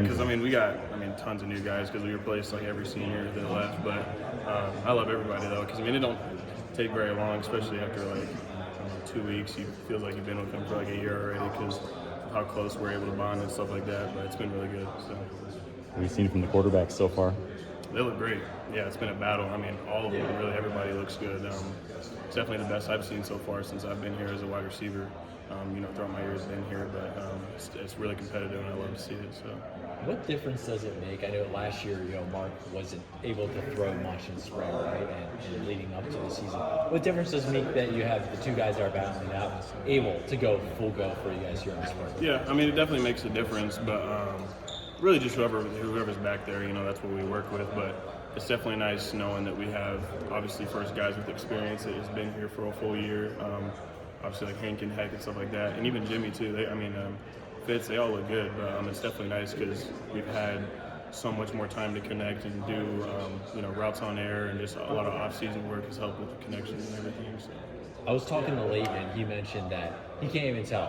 Yeah, because we got tons of new guys because we replaced like every senior that left. But I love everybody though because it don't take very long, especially after like 2 weeks. You feel like you've been with them for like a year already because of how close we're able to bond and stuff like that. But it's been really good. So. What have you seen from the quarterbacks so far? They look great. Yeah, it's been a battle. All of them, really, everybody looks good. It's definitely the best I've seen so far since I've been here as a wide receiver. Throughout my years been here, but it's really competitive, and I love to see it. So, what difference does it make? I know last year, Mark wasn't able to throw much in spring, right, and leading up to the season. What difference does it make that you have the two guys that are battling out able to go full go for you guys here in the spring? Yeah, it definitely makes a difference, but really just whoever's back there, that's what we work with. But it's definitely nice knowing that we have obviously first guys with experience that has been here for a full year. Obviously like Hank and Heck and stuff like that, and even Jimmy too. Fitz, they all look good, but it's definitely nice because we've had so much more time to connect and do routes on air, and just a lot of off-season work has helped with the connections and everything. So. I was talking to Leighton, and he mentioned that he can't even tell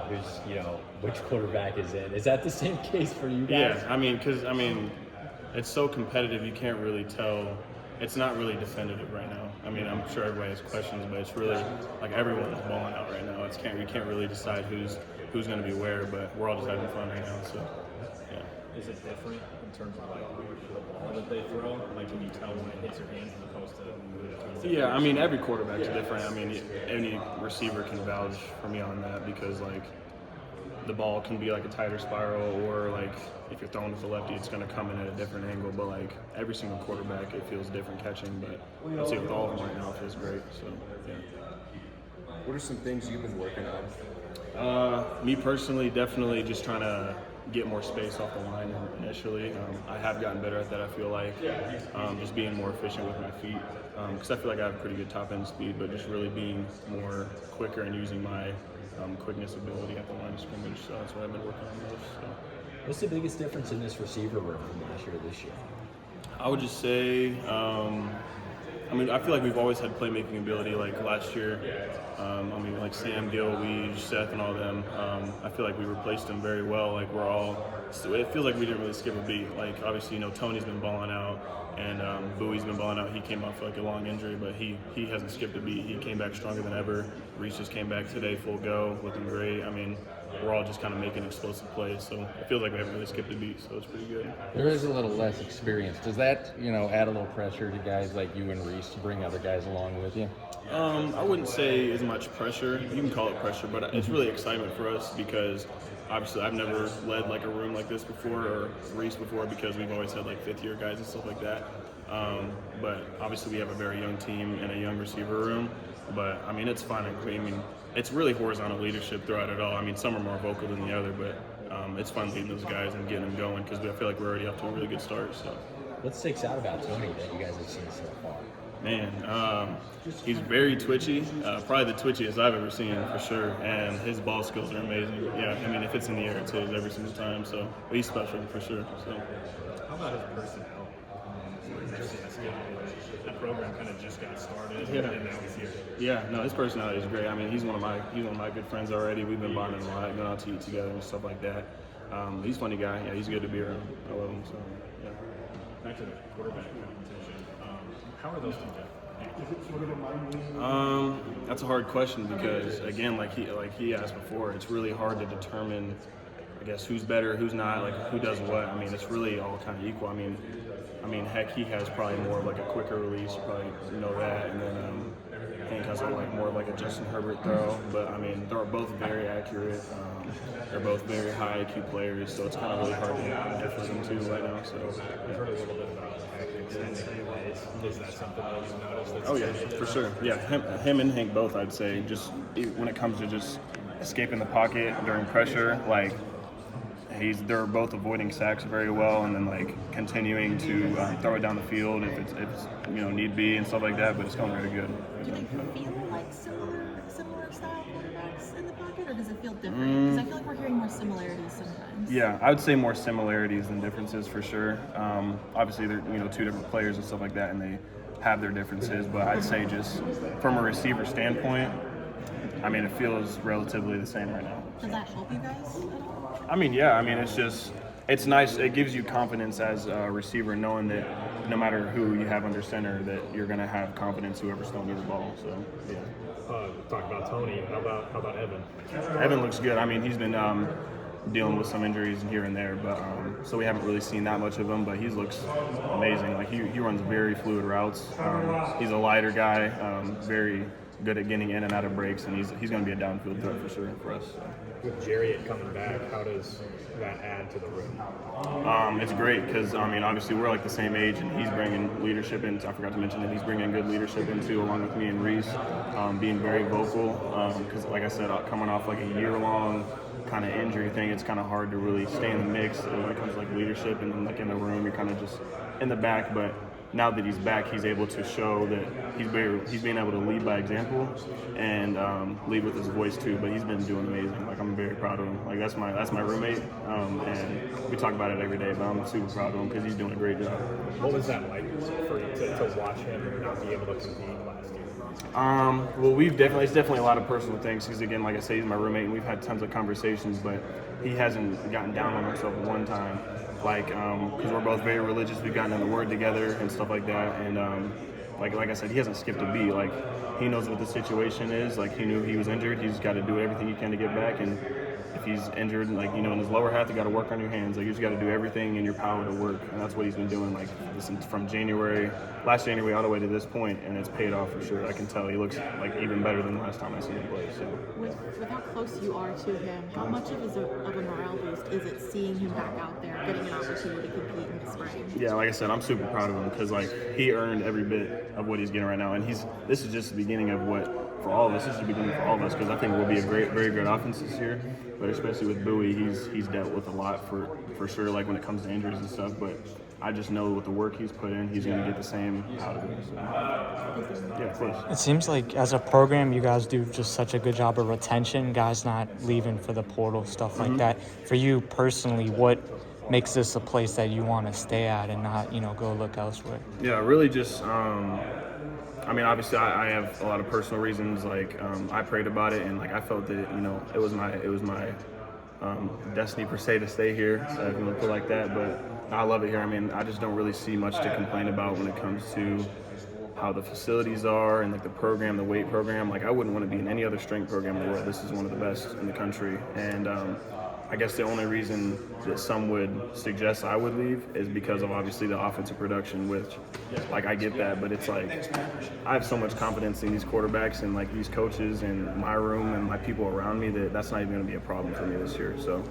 which quarterback is in. Is that the same case for you guys? Yeah, because it's so competitive, you can't really tell. It's not really definitive right now. I'm sure everybody has questions, but it's really like everyone is balling out right now. We can't really decide who's going to be where, but we're all just having fun right now. So, yeah. Is it different in terms of like the ball that they throw? Like, can you tell when it hits your hands as opposed to? Yeah, every quarterback's different. Any receiver can vouch for me on that because like the ball can be like a tighter spiral, or like if you're throwing with the lefty, it's going to come in at a different angle. But like every single quarterback, it feels different catching. But I'd say with all of them right now, it feels great. So yeah. What are some things you've been working on? Me personally, definitely just trying to get more space off the line initially. I have gotten better at that, I feel like. Just being more efficient with my feet. Because I feel like I have pretty good top end speed, but just really being more quicker and using my quickness ability at the line of scrimmage. So that's what I've been working on most. So. What's the biggest difference in this receiver room from last year to this year? I would just say, I feel like we've always had playmaking ability. Like last year, like Sam, Gill, Weege, Seth, and all them. I feel like we replaced them very well. Like it feels like we didn't really skip a beat. Like obviously, Tony's been balling out, and Bowie's been balling out. He came off like a long injury, but he hasn't skipped a beat. He came back stronger than ever. Reese just came back today, full go, looking great. We're all just kind of making explosive plays, so it feels like we haven't really skipped a beat, so it's pretty good. There is a little less experience. Does that, add a little pressure to guys like you and Reese to bring other guys along with you? I wouldn't say as much pressure. You can call it pressure, but it's really excitement for us because obviously I've never led like a room like this before, or Reese before, because we've always had like fifth-year guys and stuff like that. But obviously we have a very young team and a young receiver room. But it's fun. It's really horizontal leadership throughout it all. Some are more vocal than the other, but it's fun leading those guys and getting them going because I feel like we're already off to a really good start. So. What sticks out about Tony that you guys have seen so far? Man, he's very twitchy. Probably the twitchiest I've ever seen for sure. And his ball skills are amazing. Yeah, if it's in the air, it's his every single time. So he's special for sure. So. How about his personnel? That program kind of just got started, and now he's here. Yeah, no, his personality is great. He's one of my good friends already. We've been bonding a lot, going out to eat together and stuff like that. He's a funny guy. Yeah, he's good to be around. I love him. So yeah. Back to the quarterback competition. How are those two different? That's a hard question because again, like he asked before, it's really hard to determine, I guess, who's better, who's not, like who does what. It's really all kind of equal. Heck, he has probably more of like a quicker release, you probably know that, and then Hank has like more of like a Justin Herbert throw. But they're both very accurate. They're both very high IQ players, so it's kind of really hard to differ them two right now. So I've heard a little bit about tactics. Is that something that you've noticed? Oh yeah, for sure. Yeah, him and Hank both, I'd say, just when it comes to just escaping the pocket during pressure, like. They're both avoiding sacks very well, and then like continuing to throw it down the field if it's need be and stuff like that. But it's going very good. Do they feel like similar style quarterbacks in the pocket, or does it feel different? Because I feel like we're hearing more similarities sometimes. Yeah, I would say more similarities than differences for sure. Obviously, they're two different players and stuff like that, and they have their differences. But I'd say just from a receiver standpoint, it feels relatively the same right now. Does that help you guys at all? Yeah. It's just it's nice. It gives you confidence as a receiver, knowing that no matter who you have under center, that you're going to have confidence whoever's throwing you the ball. So, yeah. Talk about Tony. How about Evan? Evan looks good. I mean, he's been dealing with some injuries here and there, but so we haven't really seen that much of him. But he looks amazing. Like he runs very fluid routes. He's a lighter guy, very good at getting in and out of breaks, and he's going to be a downfield threat for sure for us. So. With Jarriett coming back, how does that add to the room? It's great because, I mean, obviously we're like the same age, and he's bringing leadership in. I forgot to mention that he's bringing good leadership into, along with me and Reese, being very vocal. Because, like I said, coming off like a year-long kind of injury thing, it's kind of hard to really stay in the mix when it comes to like leadership, and then like in the room, you're kind of just in the back. But now that he's back, he's able to show that he's being able to lead by example and lead with his voice too. But he's been doing amazing. Like, I'm very proud of him. Like, that's my roommate, and we talk about it every day. But I'm super proud of him because he's doing a great job. What was that like for you to watch him not be able to compete last year? Well, it's definitely a lot of personal things. Because again, like I say, he's my roommate, and we've had tons of conversations. But he hasn't gotten down on himself one time. Like, because we're both very religious, we've gotten in the Word together and stuff like that. And like I said, he hasn't skipped a beat. Like, he knows what the situation is. Like, he knew he was injured. He's got to do everything he can to get back. And if he's injured, like, in his lower half, you got to work on your hands. Like, you just got to do everything in your power to work. And that's what he's been doing. Like, from last January, all the way to this point, and it's paid off for sure. I can tell he looks like even better than the last time I seen him play. So. With how close you are to him, how much of a morale boost is it seeing him back out there, getting an opportunity to compete in the spring? Yeah, like I said, I'm super proud of him because like he earned every bit of what he's getting right now, and this is just the beginning of what for all of us. This is the beginning for all of us because I think we'll be a very good offense this year. But especially with Bowie, he's dealt with a lot for sure. Like when it comes to injuries and stuff, but I just know with the work he's put in, he's going to get the same out of it. So. Yeah, of course. It seems like as a program, you guys do just such a good job of retention, guys not leaving for the portal, stuff like that. For you personally, what makes this a place that you want to stay at and not, go look elsewhere? Yeah, really just, I mean, obviously I have a lot of personal reasons. Like, I prayed about it, and like I felt that, it was my destiny per se to stay here, so if you want to put it like that. But I love it here. I mean, I just don't really see much to complain about when it comes to how the facilities are and like the program, the weight program. Like, I wouldn't want to be in any other strength program in the world. This is one of the best in the country, and I guess the only reason that some would suggest I would leave is because of obviously the offensive production, which, like, I get that, but it's like I have so much confidence in these quarterbacks and like these coaches and my room and my people around me that's not even going to be a problem for me this year. So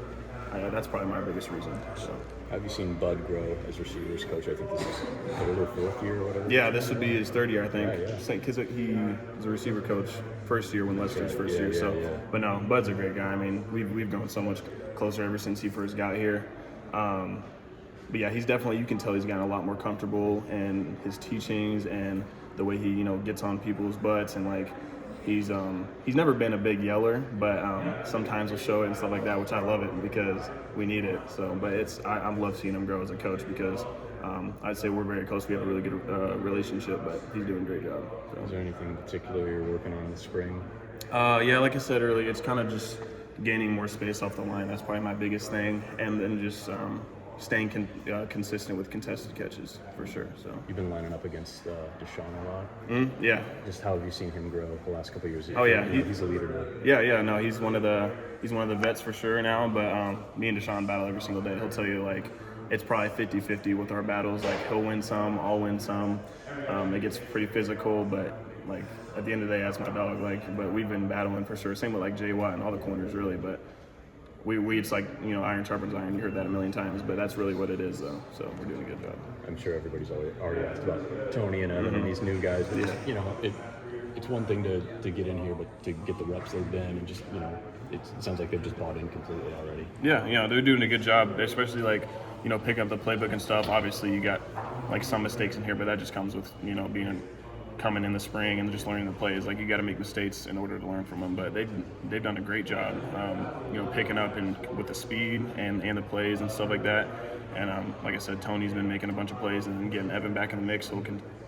that's probably my biggest reason. So. Have you seen Bud grow as receivers coach? I think this is third or fourth year or whatever. Yeah, this would be his third year, I think. Yeah. Because he was a receiver coach first year when Lester's first year. But no, Bud's a great guy. I mean, we've gone so much closer ever since he first got here. But yeah, he's definitely, you can tell he's gotten a lot more comfortable in his teachings and the way he, gets on people's butts, and like he's never been a big yeller, but sometimes he'll show it and stuff like that, which I love it because we need it. So, but I love seeing him grow as a coach because I'd say we're very close. We have a really good relationship, but he's doing a great job. So. Is there anything particular you're working on in the spring? Yeah, like I said earlier, it's kind of just gaining more space off the line. That's probably my biggest thing, and then just staying consistent with contested catches for sure. So You've been lining up against Deshaun a lot. yeah. Just how have you seen him grow the last couple of years? Oh yeah, he's a leader now. Yeah. No, he's one of the vets for sure now. But me and Deshaun battle every single day. He'll tell you like it's probably 50-50 with our battles. Like he'll win some, I'll win some. It gets pretty physical, but like at the end of the day, that's my dog. Like, but we've been battling for sure. Same with like Jay Watt and all the corners really, but. We it's like, iron sharpens iron. You heard that a million times, but that's really what it is, though. So we're doing a good job. I'm sure everybody's already asked about Tony and Evan and these new guys, but it's one thing to get in here, but to get the reps they've been and just, it sounds like they've just bought in completely already. Yeah, they're doing a good job, especially like, picking up the playbook and stuff. Obviously, you got like some mistakes in here, but that just comes with, coming in the spring and just learning the plays. Like, you got to make mistakes in order to learn from them, but they've done a great job, picking up and with the speed and the plays and stuff like that. And like I said, Tony's been making a bunch of plays and getting Evan back in the mix, so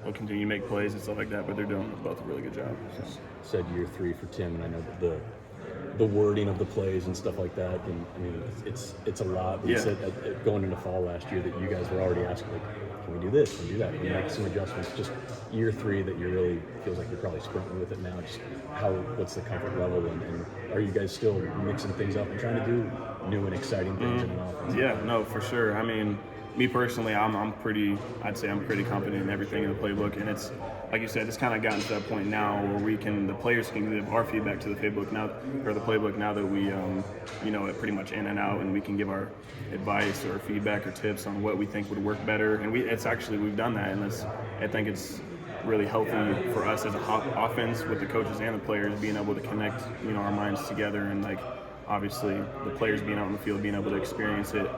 he'll continue to make plays and stuff like that. But they're doing both a really good job. So. Said year 3 for Tim, and I know that the wording of the plays and stuff like that. And I mean, it's a lot. You Yeah. said going into fall last year that you guys were already asking, like, can we do this? Can we do that? Can we make some adjustments? Just year 3 that you really feels like you're probably sprinting with it now. Just what's the comfort level, and are you guys still mixing things up and trying to do new and exciting things in an offense? Yeah, no, for sure. I mean, me personally, I'd say I'm pretty confident in everything in the playbook, and it's like you said, it's kind of gotten to that point now where the players can give our feedback to the playbook now that we, it pretty much in and out, and we can give our advice or feedback or tips on what we think would work better, and we've done that, and I think it's really healthy for us as a offense with the coaches and the players being able to connect, our minds together, and like obviously the players being out in the field being able to experience it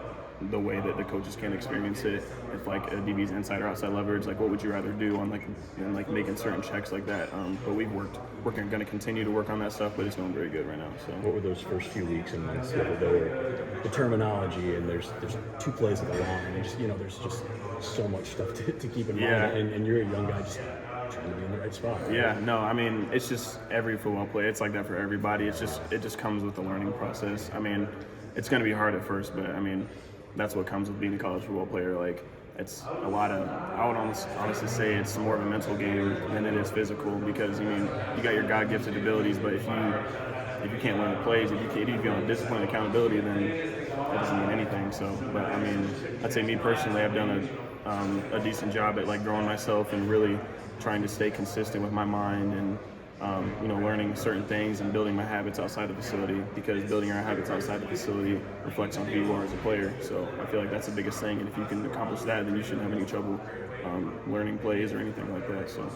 the way that the coaches can experience it. If like a DB's inside or outside leverage, like what would you rather do on making certain checks like that? But we're going to continue to work on that stuff, but it's going very good right now. So What were those first few weeks and months? The terminology, and there's 2 plays at the line, and just there's just so much stuff to keep in mind. And you're a young guy just trying to be in the right spot. Right? Yeah, no, I mean, it's just every football play. It's like that for everybody. It just comes with the learning process. I mean, it's going to be hard at first, but I mean, that's what comes with being a college football player. Like, it's a lot of, I would honestly say it's more of a mental game than it is physical, because you got your God-gifted abilities, but if you can't learn the plays, if you feel discipline and accountability, then that doesn't mean anything. So, but I mean, I'd say me personally, I've done a decent job at like growing myself and really trying to stay consistent with my mind and learning certain things and building my habits outside the facility, because building our habits outside the facility reflects on who you are as a player. So I feel like that's the biggest thing, and if you can accomplish that, then you shouldn't have any trouble learning plays or anything like that. So.